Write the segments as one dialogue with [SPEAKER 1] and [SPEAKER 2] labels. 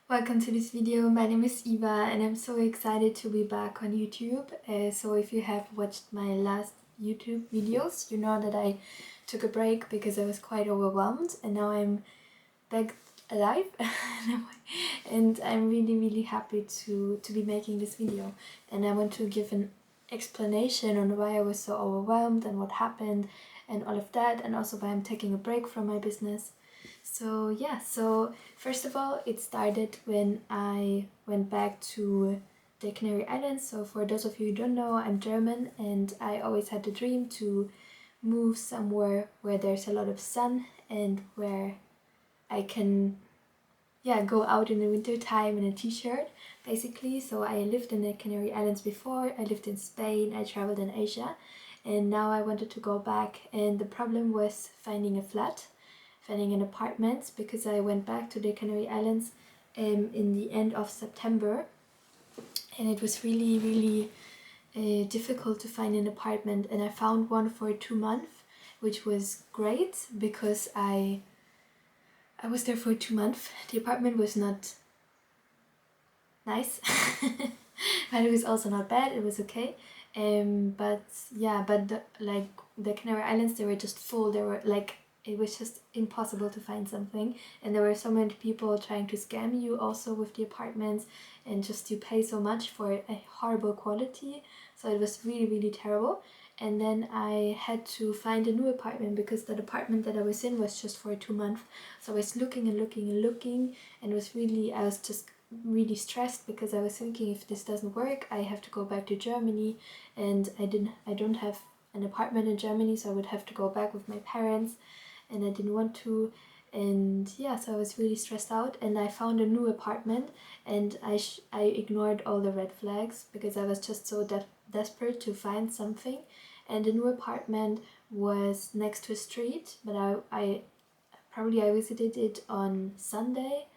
[SPEAKER 1] Welcome to this video. My name is Eva and I'm so excited to be back on YouTube. So if you have watched my last YouTube videos, you know that I took a break because I was quite overwhelmed, and now I'm back alive and I'm really happy to be making this video. And I want to give an explanation on why I was so overwhelmed and what happened and all of that, and also why I'm taking a break from my business. So yeah, so first of all, it started when I went back to the Canary Islands. So for those of you who don't know, I'm German and I always had the dream to move somewhere where there's a lot of sun and where I can go out in the winter time in a t-shirt basically. So I lived in the Canary Islands before, I lived in Spain, I traveled in Asia, and now I wanted to go back, and the problem was finding an apartment, because I went back to the Canary Islands in the end of September, and it was really difficult to find an apartment, and I found one for 2 months, which was great because I was there for 2 months. The apartment was not nice but it was also not bad, it was okay. But the Canary Islands, they were just full. They were like, it was just impossible to find something, and there were so many people trying to scam you also with the apartments, and just you pay so much for a horrible quality, so it was really terrible. And then I had to find a new apartment because that apartment that I was in was just for 2 months. So I was looking and looking, and I was just really stressed because I was thinking, if this doesn't work, I have to go back to Germany, and I don't have an apartment in Germany, so I would have to go back with my parents, and I didn't want to. And yeah, so I was really stressed out, and I found a new apartment, and I ignored all the red flags because I was just so desperate to find something. And the new apartment was next to a street, but I visited it on Sunday,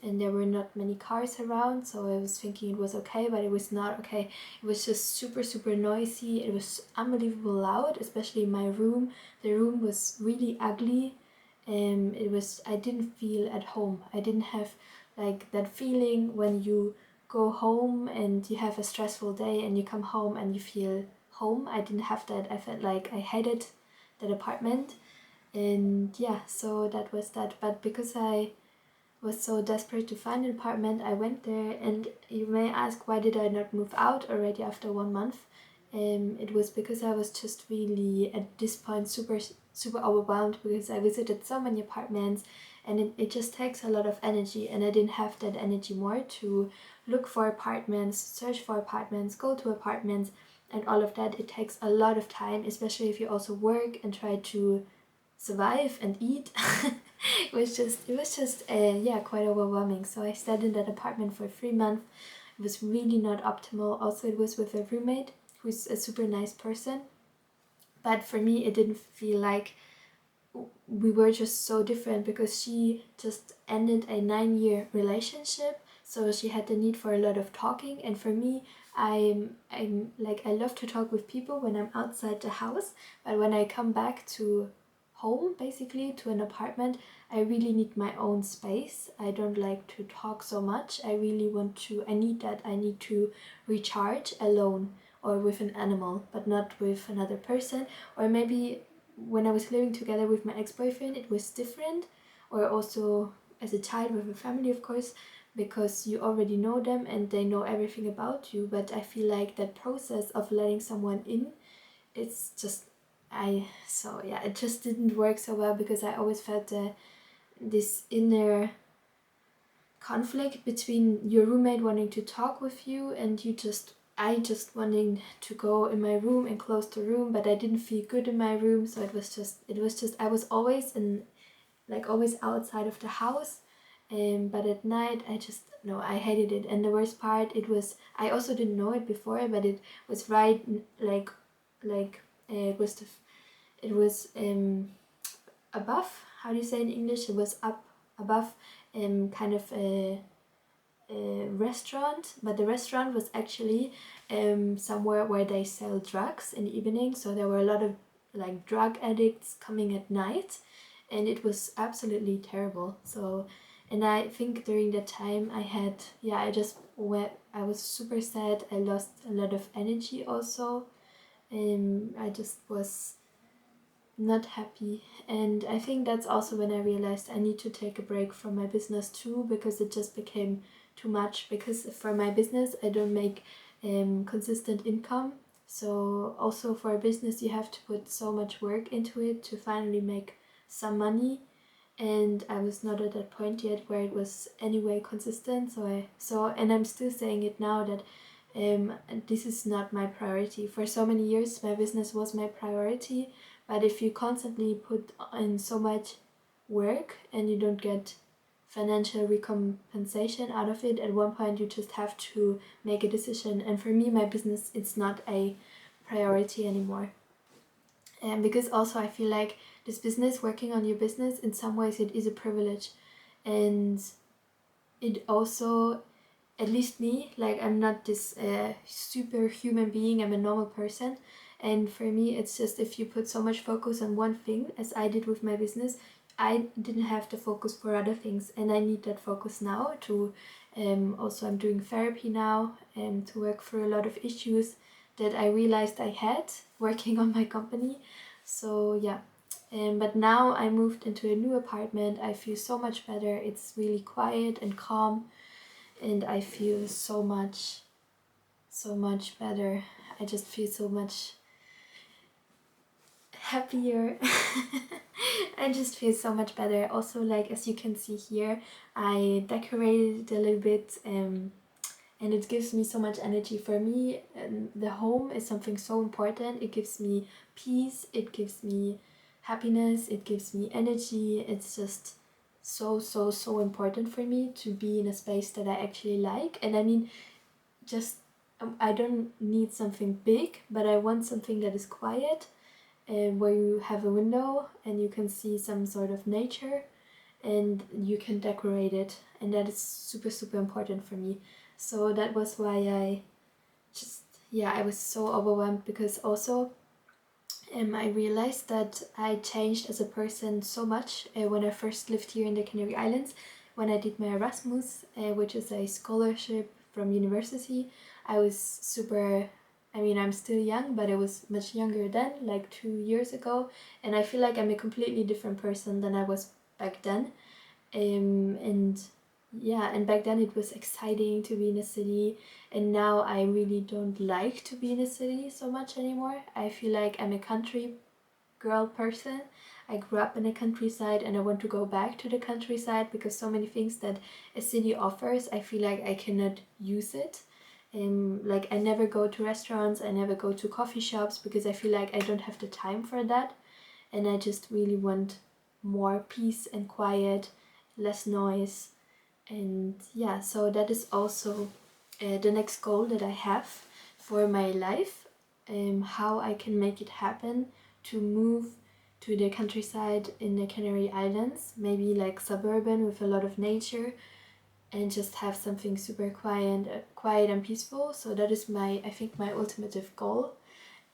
[SPEAKER 1] and there were not many cars around, so I was thinking it was okay, but it was not okay. It was just super noisy. It was unbelievable loud, especially in my room. The room was really ugly. I didn't feel at home. I didn't have like that feeling when you go home and you have a stressful day and you come home and you feel home. I didn't have that. I felt like I hated that apartment. And yeah, so that was that. But because I was so desperate to find an apartment, I went there. And you may ask, why did I not move out already after 1 month? It was because I was just really at this point super overwhelmed, because I visited so many apartments, and it just takes a lot of energy, and I didn't have that energy more to look for apartments, search for apartments, go to apartments, and all of that. It takes a lot of time, especially if you also work and try to survive and eat. It was just quite overwhelming. So I stayed in that apartment for 3 months. It was really not optimal. Also, it was with a roommate who's a super nice person, but for me it didn't feel like we were just so different, because she just ended a 9-year relationship, so she had the need for a lot of talking. And for me, I'm like, I love to talk with people when I'm outside the house, but when I come back to home, basically to an apartment, I really need my own space. I don't like to talk so much. I need that. I need to recharge alone or with an animal, but not with another person. Or maybe when I was living together with my ex-boyfriend, it was different, or also as a child with a family, of course, because you already know them and they know everything about you. But I feel like that process of letting someone in, it's just it just didn't work so well, because I always felt this inner conflict between your roommate wanting to talk with you and I just wanting to go in my room and close the room, but I didn't feel good in my room. So it was just I was always always outside of the house, but at night I hated it. And the worst part, I also didn't know it before, but it was right it was above, how do you say in English, it was up above kind of a restaurant, but the restaurant was actually somewhere where they sell drugs in the evening, so there were a lot of like drug addicts coming at night, and it was absolutely terrible. So And I think during that time I had, yeah, I was super sad. I lost a lot of energy also. I just was not happy. And I think that's also when I realized I need to take a break from my business too, because it just became too much. Because for my business, I don't make consistent income. So also for a business, you have to put so much work into it to finally make some money. And I was not at that point yet where it was anyway consistent. And I'm still saying it now that this is not my priority. For so many years, my business was my priority, but if you constantly put in so much work and you don't get financial recompensation out of it, at one point you just have to make a decision. And for me, my business, it's not a priority anymore. And because also I feel like this business, working on your business, in some ways it is a privilege. And it also, at least me, like I'm not this super human being, I'm a normal person. And for me, it's just if you put so much focus on one thing, as I did with my business, I didn't have the focus for other things. And I need that focus now to, also I'm doing therapy now, to work through a lot of issues that I realized I had working on my company. So yeah. But now I moved into a new apartment. I feel so much better. It's really quiet and calm, and I feel so much better. I just feel so much happier. I just feel so much better. Also, like as you can see here, I decorated a little bit, and it gives me so much energy. For me, the home is something so important. It gives me peace, it gives me happiness, it gives me energy. It's just so important for me to be in a space that I actually like. And I mean, just I don't need something big, but I want something that is quiet, and where you have a window and you can see some sort of nature and you can decorate it, and that is super important for me. So that was why I just, yeah, I was so overwhelmed, because also I realized that I changed as a person so much when I first lived here in the Canary Islands. When I did my Erasmus, which is a scholarship from university, I was super, I mean, I'm still young, but I was much younger then, like 2 years ago, and I feel like I'm a completely different person than I was back then. And yeah, and back then it was exciting to be in a city, and now I really don't like to be in a city so much anymore. I feel like I'm a country girl person. I grew up in the countryside and I want to go back to the countryside, because so many things that a city offers, I feel like I cannot use it. Like I never go to restaurants, I never go to coffee shops, because I feel like I don't have the time for that, and I just really want more peace and quiet, less noise. And yeah, so that is also the next goal that I have for my life, how I can make it happen to move to the countryside in the Canary Islands, maybe like suburban with a lot of nature, and just have something super quiet and peaceful. So that is my, I think, my ultimate goal.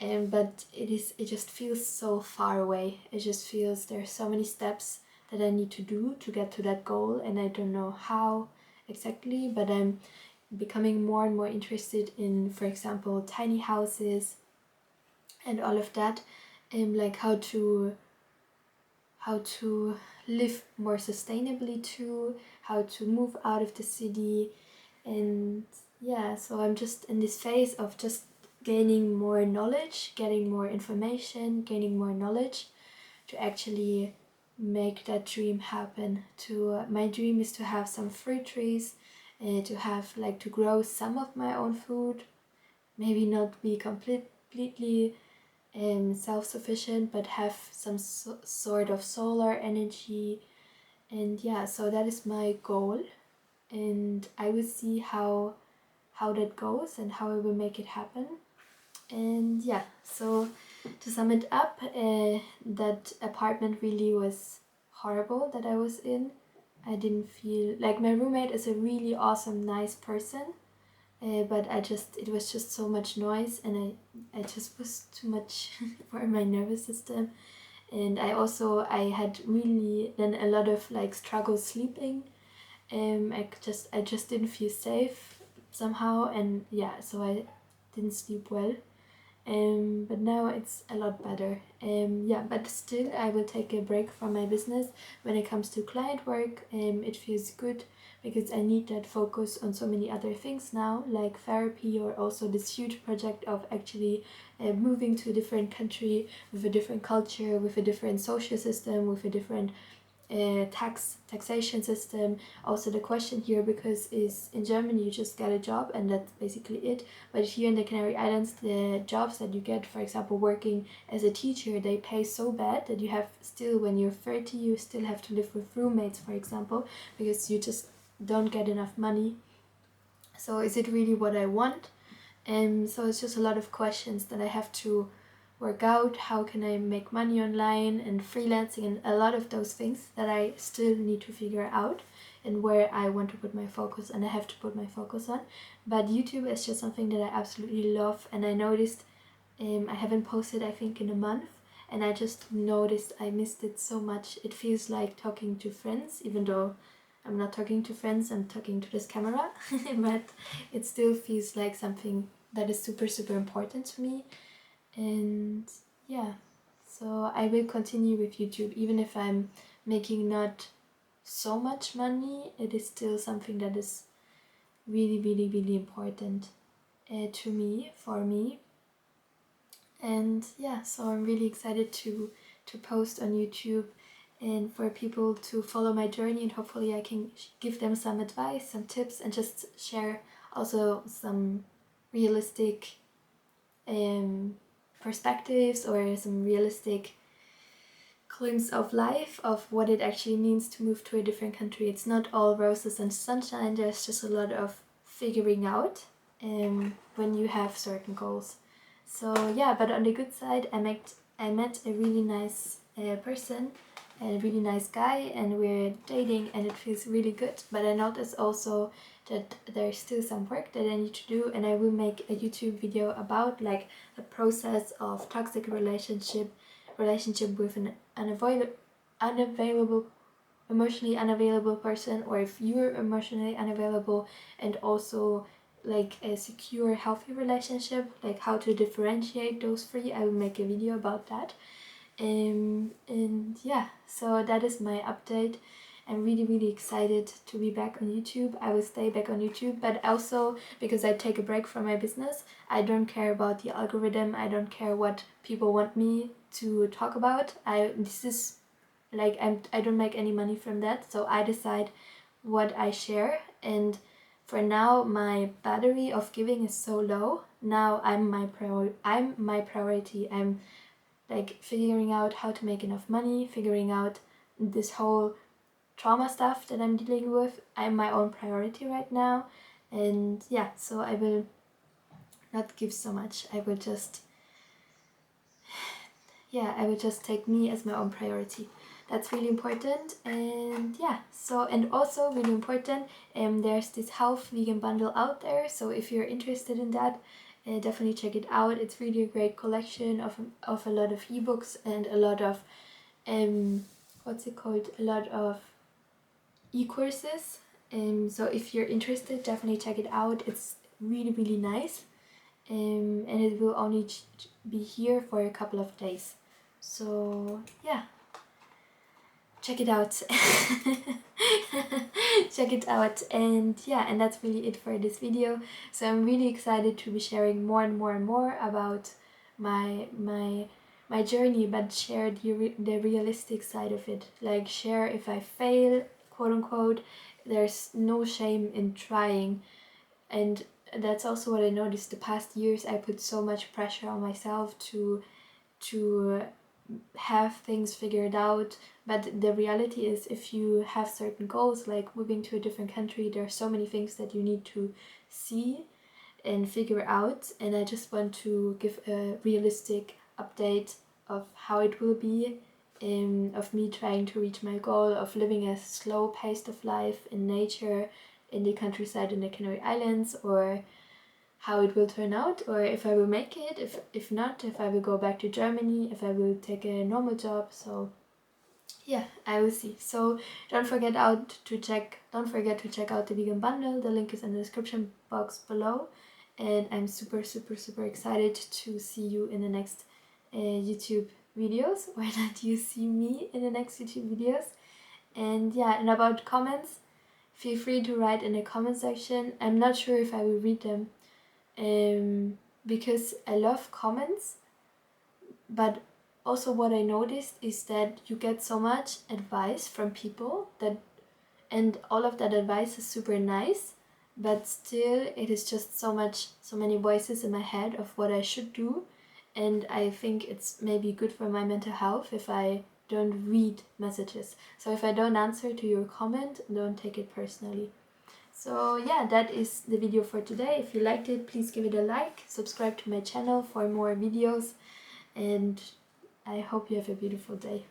[SPEAKER 1] But it just feels so far away. It just feels there are so many steps that I need to do to get to that goal, and I don't know how exactly, but I'm becoming more and more interested in, for example, tiny houses and all of that, and like how to live more sustainably too, how to move out of the city. And yeah, so I'm just in this phase of just gaining more knowledge, getting more information, gaining more knowledge to actually make that dream happen. My dream is to have some fruit trees, to have like to grow some of my own food, maybe not be completely self-sufficient, but have some sort of solar energy. And yeah, so that is my goal, and I will see how that goes and how I will make it happen. And yeah, so to sum it up, that apartment really was horrible that I was in. I didn't feel like, my roommate is a really awesome, nice person, but it was just so much noise, and I just was too much for my nervous system. And I had really then a lot of like struggle sleeping, I just didn't feel safe somehow, and yeah, so I didn't sleep well. But now it's a lot better. Yeah, but still I will take a break from my business when it comes to client work. It feels good because I need that focus on so many other things now, like therapy, or also this huge project of actually moving to a different country with a different culture, with a different social system, with a different taxation system. Also the question here, because is in Germany you just get a job and that's basically it, but here in the Canary Islands the jobs that you get, for example working as a teacher, they pay so bad that you have still, when you're 30, you still have to live with roommates, for example, because you just don't get enough money. So is it really what I want? And so it's just a lot of questions that I have to work out. How can I make money online and freelancing, and a lot of those things that I still need to figure out, and where I want to put my focus, and I have to put my focus on. But YouTube is just something that I absolutely love, and I noticed I haven't posted I think in a month, and I just noticed I missed it so much. It feels like talking to friends, even though I'm not talking to friends, I'm talking to this camera, but it still feels like something that is super, super important to me. And yeah, so I will continue with YouTube, even if I'm making not so much money. It is still something that is really, really, really important to me, for me. And yeah, so I'm really excited to post on YouTube and for people to follow my journey, and hopefully I can give them some advice, some tips, and just share also some realistic perspectives, or some realistic glimpse of life, of what it actually means to move to a different country. It's not all roses and sunshine, there's just a lot of figuring out when you have certain goals. So yeah, but on the good side, I met a really nice person, a really nice guy, and we're dating and it feels really good. But I noticed also that there's still some work that I need to do, and I will make a YouTube video about like the process of toxic relationship with an unavailable emotionally unavailable person, or if you're emotionally unavailable, and also like a secure healthy relationship, like how to differentiate those three. I will make a video about that. And yeah, so that is my update. I'm really, really excited to be back on YouTube. I will stay back on YouTube, but also because I take a break from my business, I don't care about the algorithm. I don't care what people want me to talk about. This is like I don't make any money from that, so I decide what I share. And for now my battery of giving is so low. Now I'm my priority. I'm like figuring out how to make enough money, figuring out this whole trauma stuff that I'm dealing with. I'm my own priority right now. And yeah, so I will not give so much. I will just take me as my own priority. That's really important. And yeah, so, and also really important, there's this health vegan bundle out there, so if you're interested in that, definitely check it out. It's really a great collection of a lot of ebooks and a lot of a lot of e-courses. So if you're interested, definitely check it out. It's really, really nice. And it will only be here for a couple of days. So yeah, check it out. Check it out. And yeah, and that's really it for this video. So I'm really excited to be sharing more and more and more about my journey, but share the realistic side of it. Like share if I fail, quote unquote. There's no shame in trying. And that's also what I noticed the past years. I put so much pressure on myself to have things figured out, but the reality is, if you have certain goals like moving to a different country, there are so many things that you need to see and figure out. And I just want to give a realistic update of how it will be, of me trying to reach my goal of living a slow pace of life in nature, in the countryside in the Canary Islands, or how it will turn out, or if I will make it, if not, if I will go back to Germany, if I will take a normal job. So yeah, I will see. So don't forget to check out the vegan bundle. The link is in the description box below. And I'm super super super excited to see you in the next YouTube videos. Why not you see me in the next YouTube videos? And yeah, and about comments, feel free to write in the comment section. I'm not sure if I will read them, because I love comments, but also what I noticed is that you get so much advice from people that, and all of that advice is super nice, but still it is just so many voices in my head of what I should do, and I think it's maybe good for my mental health if I don't read messages. So if I don't answer to your comment, don't take it personally. So yeah, that is the video for today. If you liked it, please give it a like, subscribe to my channel for more videos, and I hope you have a beautiful day.